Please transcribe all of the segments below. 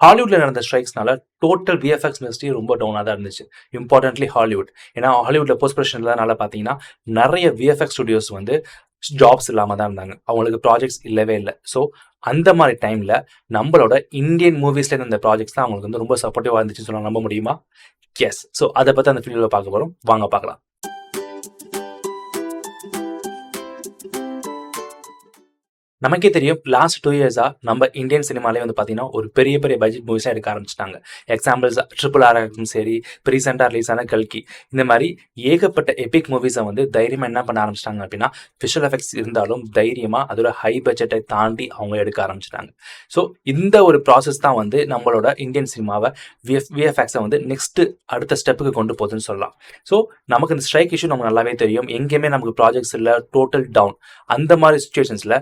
ஹாலிவுட்ல நடந்த ஸ்ட்ரைக்ஸ்னால total VFX industry ரொம்ப டவுனாக தான் இருந்துச்சு. Importantly Hollywood. ஏன்னா ஹாலிவுட்ல போஸ்ட் ப்ரொடக்ஷன் இல்லாதனால பார்த்தீங்கன்னா நிறைய விஎஃப்எக்ஸ் ஸ்டுடியோஸ் வந்து ஜாப்ஸ் இல்லாமல் தான் இருந்தாங்க. அவங்களுக்கு ப்ராஜெக்ட்ஸ் இல்லவே இல்லை. ஸோ அந்த மாதிரி டைமில் நம்மளோட இந்தியன் மூவிஸ்ல இந்த ப்ராஜெக்ட்ஸ் தான் அவங்களுக்கு வந்து ரொம்ப சப்போர்ட்டிவாக இருந்துச்சுன்னு சொன்னால் நம்ப முடியுமா? எஸ். ஸோ அதை பற்றி அந்த வீடியோவில் பார்க்க போகிறோம். வாங்க பார்க்கலாம். நமக்கே தெரியும் லாஸ்ட் 2 இயர்ஸாக நம்ம இந்தியன் சினிமாலே வந்து பார்த்தீங்கன்னா ஒரு பெரிய பெரிய பட்ஜெட் மூவிஸாக எடுக்க ஆரம்பிச்சிட்டாங்க. எக்ஸாம்பிள்ஸ் RRR ஆகட்டும் சரி, இப்போ ரீசெண்டாக ரிலீஸ் ஆன கல்கி, இந்த மாதிரி ஏகப்பட்ட எபிக் மூவிஸை வந்து தைரியமாக என்ன பண்ண ஆரம்பிச்சிட்டாங்க அப்படின்னா, விஷுவல் எஃபெக்ட்ஸ் இருந்தாலும் தைரியமாக அதோட ஹை பட்ஜெட்டை தாண்டி அவங்க எடுக்க ஆரம்பிச்சிட்டாங்க. ஸோ இந்த ஒரு ப்ராசஸ் தான் வந்து நம்மளோட இந்தியன் சினிமாவை விஎஃப்எக்ஸை வந்து நெக்ஸ்ட்டு அடுத்த ஸ்டெப்புக்கு கொண்டு போகுதுன்னு சொல்லலாம். ஸோ நமக்கு இந்த ஸ்ட்ரைக் இஷ்யூ நமக்கு நல்லாவே தெரியும். எங்கேயுமே நமக்கு ப்ராஜெக்ட்ஸ் இல்லை, டோட்டல் டவுன். அந்த மாதிரி சுச்சுவேஷன்ஸில்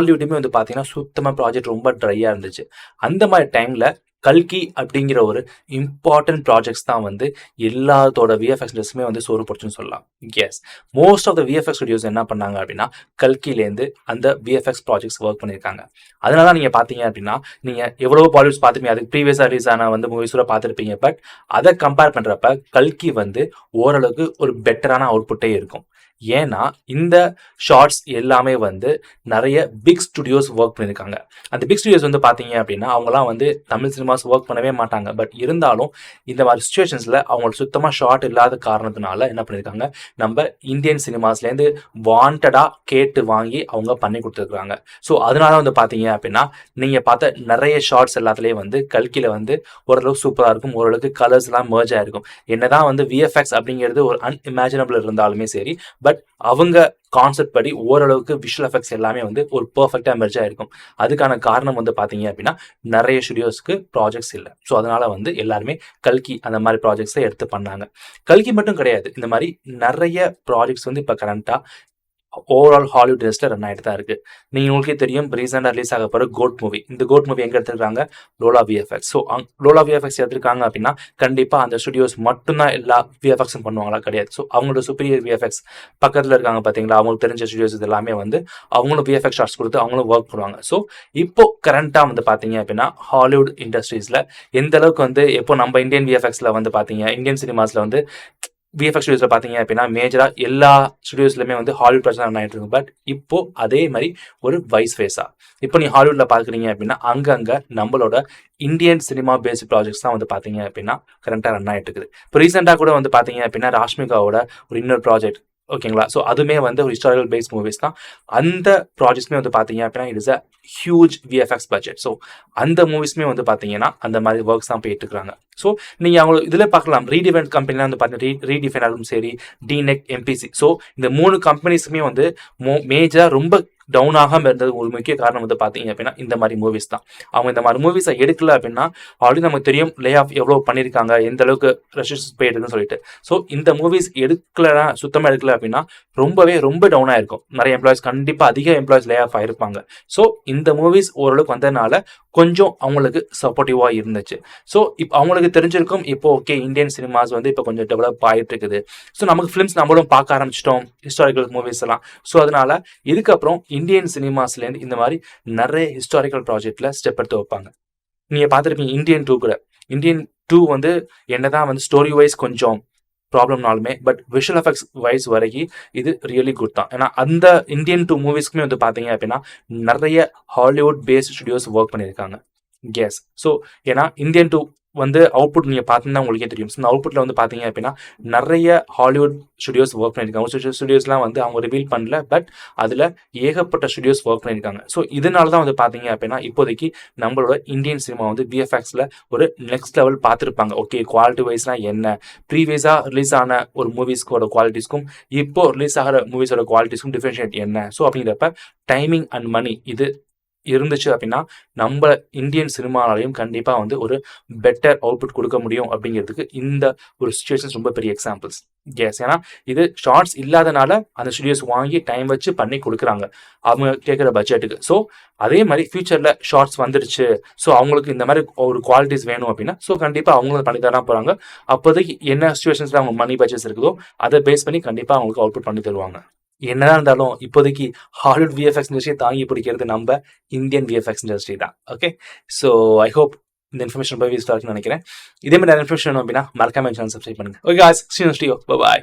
ஹாலிவுட்டுமே வந்து பார்த்தீங்கன்னா சுத்தமாக ப்ராஜெக்ட் ரொம்ப ட்ரையாக இருந்துச்சு. அந்த மாதிரி டைமில் கல்கி அப்படிங்கிற ஒரு இம்பார்ட்டன்ட் ப்ராஜெக்ட்ஸ் தான் வந்து எல்லாத்தோட விஎஃப்எக்ஸ் இண்டஸ்ட்ரியுமே வந்து சோறு போச்சுன்னு சொல்லலாம். Yes, most of the VFX studios என்ன பண்ணாங்க அப்படின்னா கல்கிலேருந்து அந்த விஎஃப்எக்ஸ் ப்ராஜெக்ட்ஸ் ஒர்க் பண்ணியிருக்காங்க. அதனால தான் நீங்கள் பார்த்தீங்க அப்படின்னா நீங்கள் எவ்வளோ பாலிவுட்ஸ் பார்த்துருப்பீங்க, அதுக்கு ப்ரீவியஸாக ரிலீஸ் ஆன வந்து மூவிஸோட பார்த்துருப்பீங்க. பட் அதை கம்பேர் பண்ணுறப்ப கல்கி வந்து ஓரளவுக்கு ஒரு பெட்டரான அவுட்புட்டே இருக்கும். ஏன்னா இந்த ஷார்ட்ஸ் எல்லாமே வந்து நிறைய பிக் ஸ்டுடியோஸ் ஒர்க் பண்ணியிருக்காங்க. அந்த பிக் ஸ்டுடியோஸ் வந்து பார்த்தீங்க அப்படின்னா அவங்களாம் வந்து தமிழ் சினிமாஸ் ஒர்க் பண்ணவே மாட்டாங்க. பட் இருந்தாலும் இந்த மாதிரி சுச்சுவேஷன்ஸில் அவங்களுக்கு சுத்தமாக ஷார்ட் இல்லாத காரணத்தினால என்ன பண்ணியிருக்காங்க, நம்ம இந்தியன் சினிமாஸ்லேருந்து வாண்டடாக கேட்டு வாங்கி அவங்க பண்ணி கொடுத்துருக்குறாங்க. ஸோ அதனால வந்து பார்த்தீங்க அப்படின்னா நீங்கள் பார்த்த நிறைய ஷார்ட்ஸ் எல்லாத்துலேயும் வந்து கல்கியில் வந்து ஓரளவுக்கு சூப்பராக இருக்கும், ஓரளவுக்கு கலர்ஸ்லாம் மர்ஜ் ஆகிருக்கும். என்னதான் வந்து விஎஃப்எக்ஸ் அப்படிங்கிறது ஒரு அன்இமேஜினபிள் இருந்தாலுமே சரி, பட் அவங்க கான்செப்ட் படி ஓரளவுக்கு விஷுவல் எஃபெக்ட்ஸ் எல்லாமே வந்து ஒரு பர்ஃபெக்டாக மெர்ஜ் ஆகிருக்கும். அதுக்கான காரணம் வந்து பார்த்தீங்க அப்படின்னா நிறைய ஸ்டுடியோஸ்க்கு ப்ராஜெக்ட்ஸ் இல்லை. ஸோ அதனால வந்து எல்லாருமே கல்கி அந்த மாதிரி ப்ராஜெக்ட்ஸை எடுத்து பண்ணாங்க. கல்கி மட்டும் கிடையாது, இந்த மாதிரி நிறைய ப்ராஜெக்ட்ஸ் வந்து இப்போ கரண்ட்டாக ஓவரால் ஹாலிவுட் இண்டஸ்ட்ரியில் ரன் ஆகிட்டு தான் இருக்குது. நீங்கள் உங்களுக்கே தெரியும், ரீசெண்டாக ரிலீஸ் ஆக போகிற கோட் மூவி. இந்த கோட் மூவி எங்கே எடுத்துருக்காங்க? லோலா விஎஃப்எக்ஸ். ஸோ லோலா விஎஃப்எக்ஸ் எடுத்துருக்காங்க அப்படின்னா கண்டிப்பாக அந்த ஸ்டுடியோஸ் மட்டும்தான் எல்லா விஎஃப்எக்ஸும் பண்ணுவாங்களா? கிடையாது. ஸோ அவங்களோட சுப்பீரியர் விஎஃப்எக்ஸ் பக்கத்தில் இருக்காங்க பார்த்தீங்களா, அவங்களுக்கு தெரிஞ்ச ஸ்டுடியோஸ் இது எல்லாமே வந்து அவங்களும் விஎஃப்எக்ஸ் ஷார்ட்ஸ் கொடுத்து அவங்களும் ஒர்க் பண்ணுவாங்க. ஸோ இப்போ கரண்ட்டாக வந்து பார்த்தீங்க அப்படின்னா ஹாலிவுட் இண்டஸ்ட்ரீஸில் எந்த அளவுக்கு வந்து எப்போ நம்ம இந்தியன் விஎஃப்எக்ஸில் வந்து பார்த்தீங்க, இந்தியன் சினிமாஸில் வந்து விஎஃப்எக்ஸ் ஸ்டுடியோஸில் பார்த்தீங்க அப்படின்னா மேஜராக எல்லா ஸ்டுடியோஸ்லையுமே வந்து ஹாலிவுட் ப்ராஜெக்ட் ரன் ஆகிட்டு இருக்கும். பட் இப்போ அதே மாதிரி ஒரு வைஸ் ஃபேஸா இப்போ நீ ஹாலிவுட்ல பார்க்குறீங்க அப்படின்னா அங்கங்கே நம்மளோட இந்தியன் சினிமா பேஸ்ட் ப்ராஜெக்ட்ஸ் தான் வந்து பார்த்தீங்க அப்படின்னா கரண்ட்டாக ரன் ஆகிட்டு இருக்குது. இப்போ ரீசெண்டாக கூட வந்து பார்த்தீங்க அப்படின்னா ராஷ்மிகாவோட ஒரு இன்னொரு ப்ராஜெக்ட், ஓகேங்களா? ஸோ அதுவுமே வந்து ஒரு ஹிஸ்டாரிக்கல் பேஸ்ட் மூவிஸ் தான். அந்த ப்ராஜெக்ட்ஸ்மே வந்து பார்த்தீங்க அப்படின்னா it is a huge VFX budget. So அந்த மூவிஸ்மே வந்து பார்த்தீங்கன்னா அந்த மாதிரி ஒர்க்ஸ் தான் போயிட்டு இருக்காங்க. ஸோ நீங்கள் அவங்க இதில் பார்க்கலாம், ரீடிஃபைன் கம்பெனிலாம் வந்து பார்த்தீங்கன்னா ரீடிஃபைன் ஆகும் சரி, டிநெக், எம்பிசி. ஸோ இந்த 3 கம்பெனிஸுமே வந்து மேஜராக ரொம்ப டவுன் ஆகாமல் இருந்தது ஒரு முக்கிய காரணம் வந்து பார்த்தீங்க அப்படின்னா இந்த மாதிரி மூவிஸ் தான். அவங்க இந்த மாதிரி மூவிஸை எடுக்கல அப்படின்னா ஆல்ரெடி நமக்கு தெரியும் லே ஆஃப் எவ்வளோ பண்ணியிருக்காங்க, எந்த அளவுக்கு ரெஸ்ட்ரிக்ஷன்ஸ் போயிருக்குன்னு சொல்லிட்டு. ஸோ இந்த மூவிஸ் எடுக்கலன்னா, சுத்தமாக எடுக்கல அப்படின்னா ரொம்ப டவுன் ஆயிருக்கும். நிறைய எம்ப்ளாயிஸ், கண்டிப்பாக அதிக எம்ப்ளாயிஸ் லே ஆஃப் ஆயிருப்பாங்க. ஸோ இந்த மூவிஸ் ஓரளவுக்கு வந்ததுனால கொஞ்சம் அவங்களுக்கு சப்போர்ட்டிவாக இருந்துச்சு. ஸோ இப்போ அவங்களுக்கு தெரிஞ்சிருக்கும் இப்போ ஓகே இந்தியன் சினிமாஸ் வந்து இப்போ கொஞ்சம் டெவலப் ஆகிட்டு இருக்குது. ஸோ நமக்கு ஃபிலிம்ஸ் நம்மளும் பார்க்க ஆரம்பிச்சிட்டோம், ஹிஸ்டாரிக்கல் மூவிஸ் எல்லாம். ஸோ அதனால இதுக்கப்புறம் இந்தியன் சினிமாஸ்லேருந்து இந்த மாதிரி நிறைய ஹிஸ்டாரிக்கல் ப்ராஜெக்டில் ஸ்டெப் எடுத்து வைப்பாங்க. நீங்கள் பார்த்துருப்பீங்க இந்தியன் 2 கூட. இந்தியன் 2 வந்து என்னதான் வந்து ஸ்டோரி வைஸ் கொஞ்சம் ப்ராப்ளம்னாலுமே பட் விஷுவல் எஃபெக்ட்ஸ் வைஸ் வரைக்கும் இது ரியலி குட் தான். ஏன்னா அந்த இந்தியன் 2 மூவிஸ்க்குமே வந்து பார்த்தீங்க அப்படின்னா நிறைய ஹாலிவுட் பேஸ்ட் ஸ்டுடியோஸ் ஒர்க் பண்ணியிருக்காங்க. எஸ். ஸோ ஏன்னா இந்தியன் 2 வந்து அவுட்புட் நீங்கள் பார்த்தீங்கன்னா உங்களுக்கே தெரியும். இந்த அவுட்புட்டில் வந்து பார்த்தீங்க அப்படின்னா நிறைய ஹாலிவுட் ஸ்டுடியோஸ் ஒர்க் பண்ணியிருக்காங்க. ஸ்டுடியோஸ்லாம் வந்து அவங்க ரிவீல் பண்ணல, பட் அதில் ஏகப்பட்ட ஸ்டுடியோஸ் ஒர்க் பண்ணியிருக்காங்க. ஸோ இதனால தான் வந்து பார்த்தீங்க அப்படின்னா இப்போதைக்கு நம்மளோட இந்தியன் சினிமா வந்து விஎஃப்எக்ஸில் ஒரு நெக்ஸ்ட் லெவல் பார்த்துருப்பாங்க. ஓகே குவாலிட்டி வைஸ்லாம் என்ன, ப்ரீவியஸாக ரிலீஸ் ஆன ஒரு மூவிஸ்க்கோட குவாலிட்டிஸ்க்கும் இப்போ ரிலீஸ் ஆகிற மூவிஸோட குவாலிட்டிஸ்க்கும் டிஃப்ரென்ஷியேட் என்ன. ஸோ அப்படிங்கிறப்ப டைமிங் அண்ட் மணி இது இருந்துச்சு அப்படின்னா நம்ம இந்தியன் சினிமாலையும் கண்டிப்பாக வந்து ஒரு பெட்டர் அவுட்புட் கொடுக்க முடியும் அப்படிங்கிறதுக்கு இந்த ஒரு சுச்சுவேஷன்ஸ் ரொம்ப பெரிய எக்ஸாம்பிள்ஸ். எஸ். ஏன்னா இது ஷார்ட்ஸ் இல்லாதனால அந்த ஸ்டுடியோஸ் வாங்கி டைம் வச்சு பண்ணி கொடுக்குறாங்க அவங்க கேட்குற பட்ஜெட்டுக்கு. ஸோ அதே மாதிரி ஃபியூச்சரில் ஷார்ட்ஸ் வந்துடுச்சு, ஸோ அவங்களுக்கு இந்த மாதிரி ஒரு குவாலிட்டிஸ் வேணும் அப்படின்னா ஸோ கண்டிப்பாக அவங்களும் பண்ணி தர போகிறாங்க. அப்போதைக்கு என்ன சுச்சுவேஷன்ஸில் அவங்க மணி பட்ஜெட்ஸ் இருக்குதோ அதை பேஸ் பண்ணி கண்டிப்பாக அவங்களுக்கு அவுட்புட் பண்ணி தருவாங்க. என்னதான் இருந்தாலும் இப்போதைக்கு ஹாலிவுட் விஎஃப்எக்ஸ் இண்டஸ்ட்ரியை தாங்கி பிடிக்கிறது நம்ம இந்தியன் விஎஃப்எக்ஸ் இண்டஸ்ட்ரி தான். ஓகே, ஸோ ஐ ஹோப் இந்த இன்ஃபர்மேஷன் ரொம்ப யூஸ்ஃபுல்லாக இருக்குன்னு நினைக்கிறேன். இதே மாதிரி இன்ஃபர்மேஷன் வேணும் அப்படின்னா மறக்காம சேனல் சப்ஸ்கிரைப் பண்ணுங்க. Okay guys, see you next video. Bye bye.